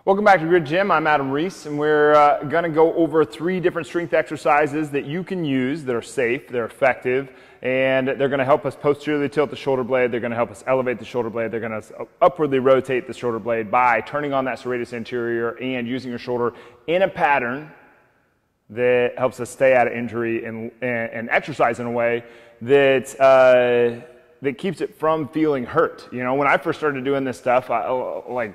Welcome back to Grid Gym. I'm Adam Reese, and we're going to go over 3 different strength exercises that you can use that are safe, they're effective, and they're going to help us posteriorly tilt the shoulder blade. They're going to help us elevate the shoulder blade. They're going to upwardly rotate the shoulder blade by turning on that serratus anterior and using your shoulder in a pattern that helps us stay out of injury and exercise in a way that that keeps it from feeling hurt. You know, when I first started doing this stuff, I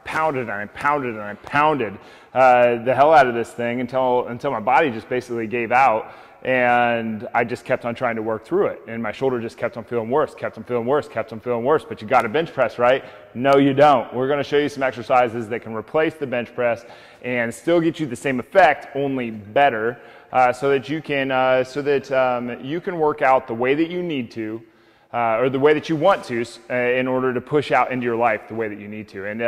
pounded and I pounded and I pounded the hell out of this thing until my body just basically gave out, and I just kept on trying to work through it, and my shoulder just kept on feeling worse, kept on feeling worse, kept on feeling worse. But you got to bench press, right? No, you don't. We're going to show you some exercises that can replace the bench press and still get you the same effect, only better, so that you can work out the way that you need to. Or the way that you want to, in order to push out into your life the way that you need to. And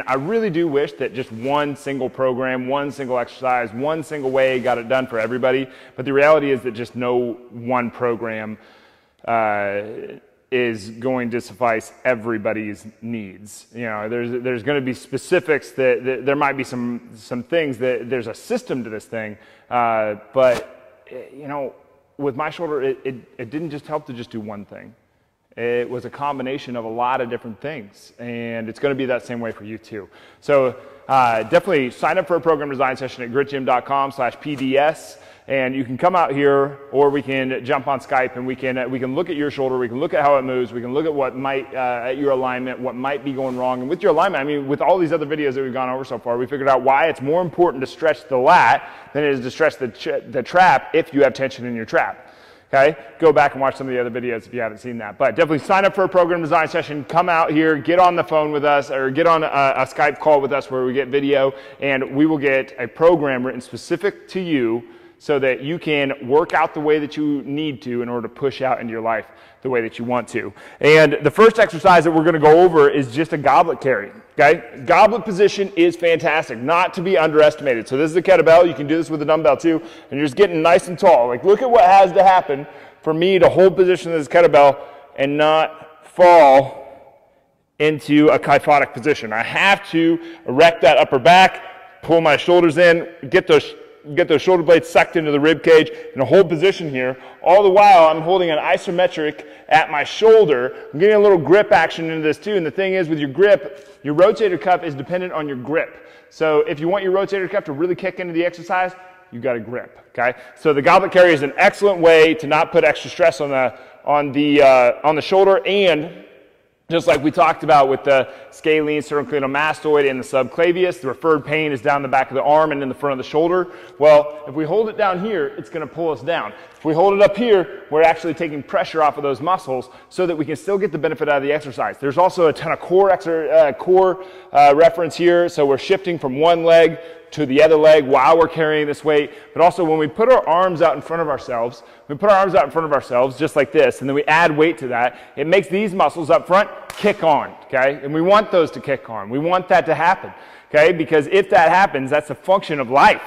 I really do wish that just one single program, one single exercise, one single way got it done for everybody. But the reality is that just no one program is going to suffice everybody's needs. You know, there's going to be specifics that there might be some things that there's a system to this thing, but you know, with my shoulder, it didn't just help to just do one thing. It was a combination of a lot of different things, and it's going to be that same way for you too. So definitely sign up for a program design session at gritgym.com/PDS, and you can come out here, or we can jump on Skype and we can look at your shoulder, we can look at how it moves, we can look at what might at your alignment, what might be going wrong. And with your alignment, I mean, with all these other videos that we've gone over so far, we figured out why it's more important to stretch the lat than it is to stretch the trap if you have tension in your trap. Okay, go back and watch some of the other videos if you haven't seen that. But definitely sign up for a program design session. Come out here, get on the phone with us, or get on a Skype call with us where we get video, and we will get a program written specific to you so that you can work out the way that you need to in order to push out into your life the way that you want to. And the first exercise that we're going to go over is just a goblet carry. Okay, goblet position is fantastic, not to be underestimated. So this is a kettlebell. You can do this with a dumbbell too, and you're just getting nice and tall. Like, look at what has to happen for me to hold position of this kettlebell and not fall into a kyphotic position. I have to erect that upper back, pull my shoulders in, get those shoulder blades sucked into the rib cage in a hold position here. All the while, I'm holding an isometric at my shoulder. I'm getting a little grip action into this too. And the thing is, with your grip, your rotator cuff is dependent on your grip. So if you want your rotator cuff to really kick into the exercise, you've got to grip. Okay. So the goblet carry is an excellent way to not put extra stress on the shoulder, and just like we talked about with the scalene sternocleidomastoid and the subclavius, the referred pain is down the back of the arm and in the front of the shoulder. Well, if we hold it down here, it's going to pull us down. If we hold it up here, we're actually taking pressure off of those muscles so that we can still get the benefit out of the exercise. There's also a ton of core reference here, so we're shifting from one leg to the other leg while we're carrying this weight. But also, when we put our arms out in front of ourselves, just like this, and then we add weight to that, it makes these muscles up front kick on, okay? And we want those to kick on. We want that to happen, okay? Because if that happens, that's a function of life.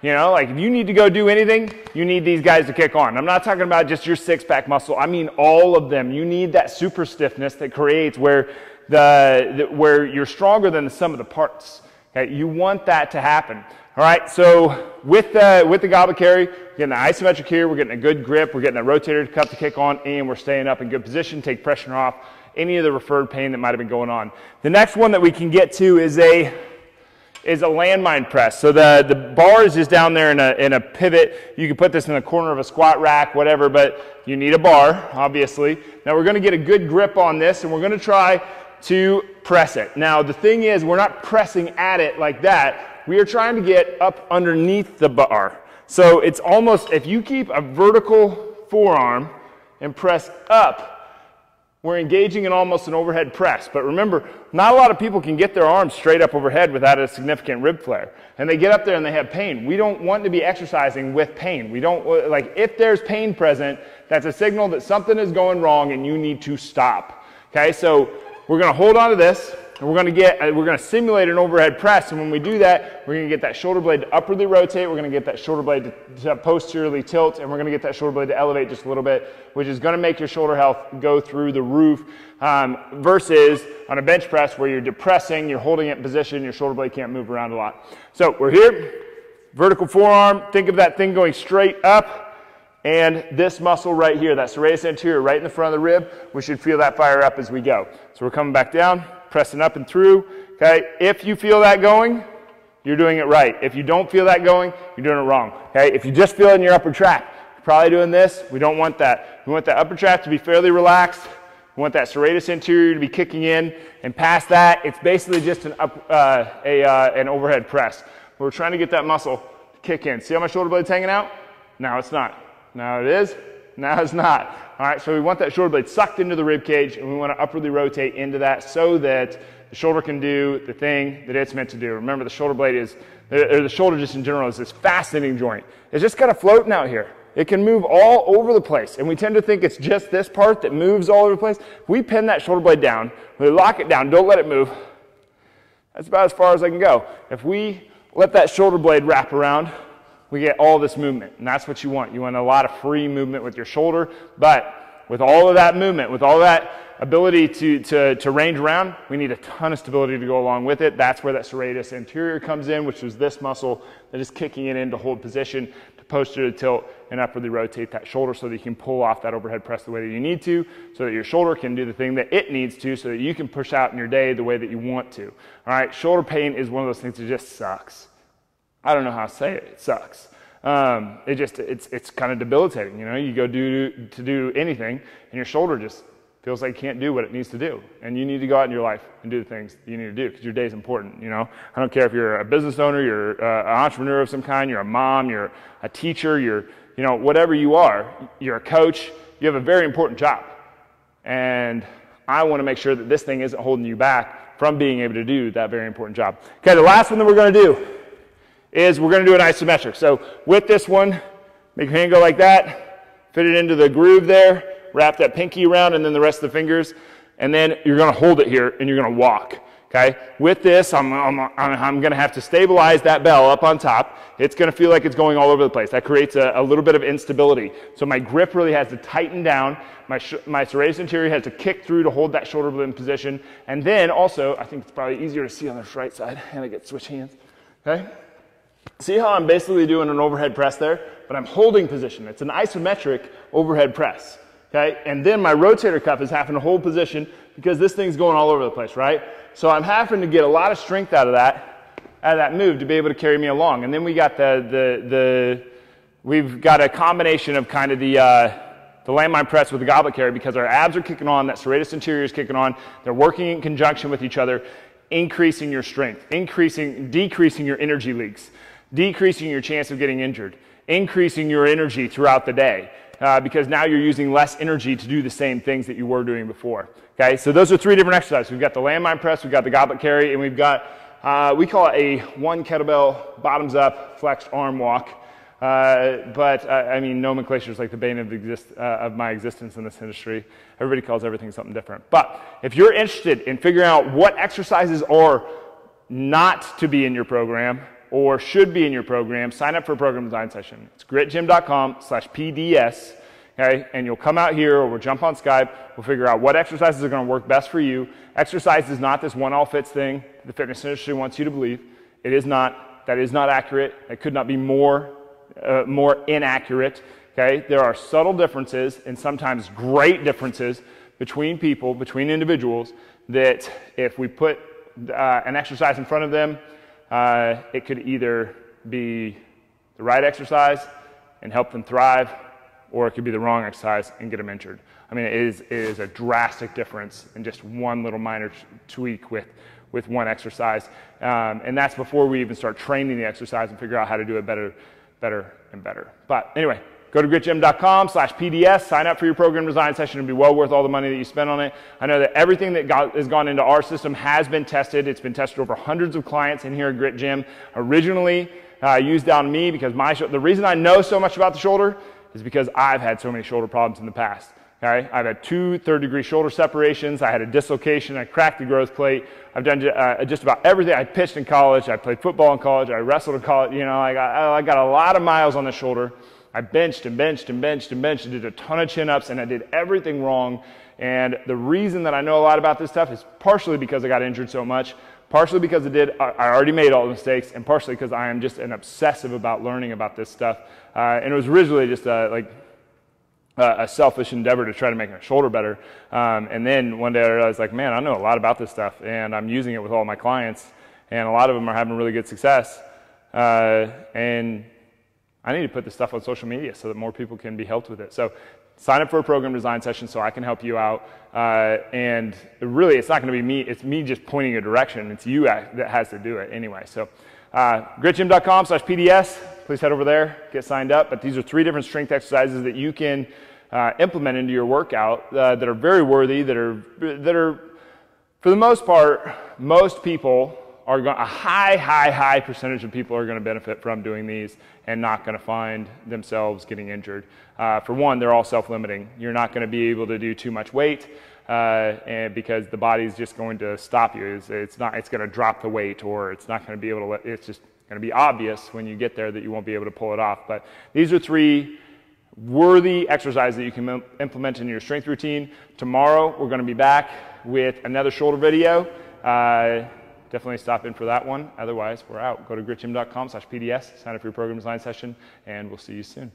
You know, like if you need to go do anything, you need these guys to kick on. I'm not talking about just your six-pack muscle. I mean all of them. You need that super stiffness that creates where you're stronger than the sum of the parts. Okay, you want that to happen. All right, so with the goblet carry, we're getting the isometric here, we're getting a good grip, we're getting a rotator cuff to kick on, and we're staying up in good position, take pressure off any of the referred pain that might have been going on. The next one that we can get to is a landmine press. So the bar is just down there in a pivot. You can put this in the corner of a squat rack, whatever, but you need a bar, obviously. Now we're going to get a good grip on this, and we're going to try to press it. Now the thing is, we're not pressing at it like that. We are trying to get up underneath the bar. So it's almost, if you keep a vertical forearm and press up, we're engaging in almost an overhead press. But remember, not a lot of people can get their arms straight up overhead without a significant rib flare. And they get up there and they have pain. We don't want to be exercising with pain. We don't, like, if there's pain present, that's a signal that something is going wrong and you need to stop. Okay, so we're going to hold on to this. and we're going to simulate an overhead press, and when we do that, we're going to get that shoulder blade to upwardly rotate, we're going to get that shoulder blade to posteriorly tilt, and we're going to get that shoulder blade to elevate just a little bit, which is going to make your shoulder health go through the roof, versus on a bench press where you're depressing, you're holding it in position, your shoulder blade can't move around a lot. So we're here, vertical forearm, think of that thing going straight up, and this muscle right here, that serratus anterior right in the front of the rib, we should feel that fire up as we go. So we're coming back down, pressing up and through, okay? If you feel that going, you're doing it right. If you don't feel that going, you're doing it wrong, okay? If you just feel it in your upper trap, you're probably doing this. We don't want that. We want that upper trap to be fairly relaxed. We want that serratus anterior to be kicking in, and past that, it's basically just an overhead press. We're trying to get that muscle to kick in. See how my shoulder blade's hanging out? Now it's not. Now it is. Now it's not. All right, so we want that shoulder blade sucked into the rib cage, and we want to upwardly rotate into that so that the shoulder can do the thing that it's meant to do. Remember, the shoulder blade is, or the shoulder just in general is this fascinating joint. It's just kind of floating out here. It can move all over the place, and we tend to think it's just this part that moves all over the place. If we pin that shoulder blade down, we lock it down, don't let it move. That's about as far as I can go. If we let that shoulder blade wrap around, we get all this movement, and that's what you want. You want a lot of free movement with your shoulder, but with all of that movement, with all that ability to range around, we need a ton of stability to go along with it. That's where that serratus anterior comes in, which is this muscle that is kicking it in to hold position, to posterior tilt, and upwardly rotate that shoulder so that you can pull off that overhead press the way that you need to, so that your shoulder can do the thing that it needs to, so that you can push out in your day the way that you want to. All right, shoulder pain is one of those things that just sucks. I don't know how to say it. It sucks. It's kind of debilitating. You know, you go to do anything, and your shoulder just feels like it can't do what it needs to do. And you need to go out in your life and do the things that you need to do because your day is important. You know, I don't care if you're a business owner, you're an entrepreneur of some kind, you're a mom, you're a teacher, you're, you know, whatever you are, you're a coach. You have a very important job, and I want to make sure that this thing isn't holding you back from being able to do that very important job. Okay, the last one that we're going to do is we're going to do an isometric. So with this one, make your hand go like that, fit it into the groove there, wrap that pinky around and then the rest of the fingers, and then you're going to hold it here and you're going to walk. Okay? With this, I'm going to have to stabilize that bell up on top. It's going to feel like it's going all over the place. That creates a little bit of instability. So my grip really has to tighten down. My serratus anterior has to kick through to hold that shoulder blade in position. And then also, I think it's probably easier to see on the right side, and I get to switch hands. Okay? See how I'm basically doing an overhead press there, but I'm holding position. It's an isometric overhead press, okay? And then my rotator cuff is having to hold position because this thing's going all over the place, right? So I'm having to get a lot of strength out of that move to be able to carry me along. And then we got we've got a combination of kind of the landmine press with the goblet carry because our abs are kicking on, that serratus anterior is kicking on, they're working in conjunction with each other, increasing your strength, decreasing your energy leaks, decreasing your chance of getting injured, increasing your energy throughout the day because now you're using less energy to do the same things that you were doing before. Okay, so those are 3 different exercises. We've got the landmine press, we've got the goblet carry, and we've got, we call it a 1 kettlebell bottoms up flexed arm walk. I mean, nomenclature is like the bane of my existence in this industry. Everybody calls everything something different. But if you're interested in figuring out what exercises are not to be in your program or should be in your program, sign up for a program design session. It's gritgym.com/PDS, okay? And you'll come out here or we'll jump on Skype. We'll figure out what exercises are going to work best for you. Exercise is not this one-all-fits thing the fitness industry wants you to believe. It is not. That is not accurate. It could not be more inaccurate, okay? There are subtle differences and sometimes great differences between people, between individuals, that if we put an exercise in front of them, it could either be the right exercise and help them thrive, or it could be the wrong exercise and get them injured. I mean, it is a drastic difference in just one little minor tweak with one exercise. And that's before we even start training the exercise and figure out how to do it better and better. But anyway, go to gritgym.com/PDS, sign up for your program design session. It'll be well worth all the money that you spend on it. I know that everything that has gone into our system has been tested. It's been tested over hundreds of clients in here at Grit Gym. Originally used on me because the reason I know so much about the shoulder is because I've had so many shoulder problems in the past. Okay? I've had 2 third-degree shoulder separations. I had a dislocation. I cracked the growth plate. I've done just about everything. I pitched in college. I played football in college. I wrestled in college. You know, I got a lot of miles on the shoulder. I benched and benched and benched and benched and did a ton of chin-ups, and I did everything wrong. And the reason that I know a lot about this stuff is partially because I got injured so much, partially because I already made all the mistakes, and partially because I am just an obsessive about learning about this stuff. And it was originally just a selfish endeavor to try to make my shoulder better. And then one day I realized, like, man, I know a lot about this stuff, and I'm using it with all my clients, and a lot of them are having really good success. And I need to put this stuff on social media so that more people can be helped with it. So sign up for a program design session so I can help you out. And really, it's not going to be me. It's me just pointing a direction. It's you that has to do it anyway. So gritgym.com/PDS. Please head over there, get signed up. But these are 3 different strength exercises that you can implement into your workout that are very worthy, that are, for the most part, most people are going, a high percentage of people are going to benefit from doing these and not going to find themselves getting injured. For one, they're all self-limiting. You're not going to be able to do too much weight and because the body's just going to stop you. It's going to drop the weight, or it's not going to be able to, it's just going to be obvious when you get there that you won't be able to pull it off. But these are 3 worthy exercises that you can implement in your strength routine. Tomorrow, we're going to be back with another shoulder video. Definitely stop in for that one. Otherwise, we're out. Go to gritgym.com/PDS, sign up for your program design session, and we'll see you soon.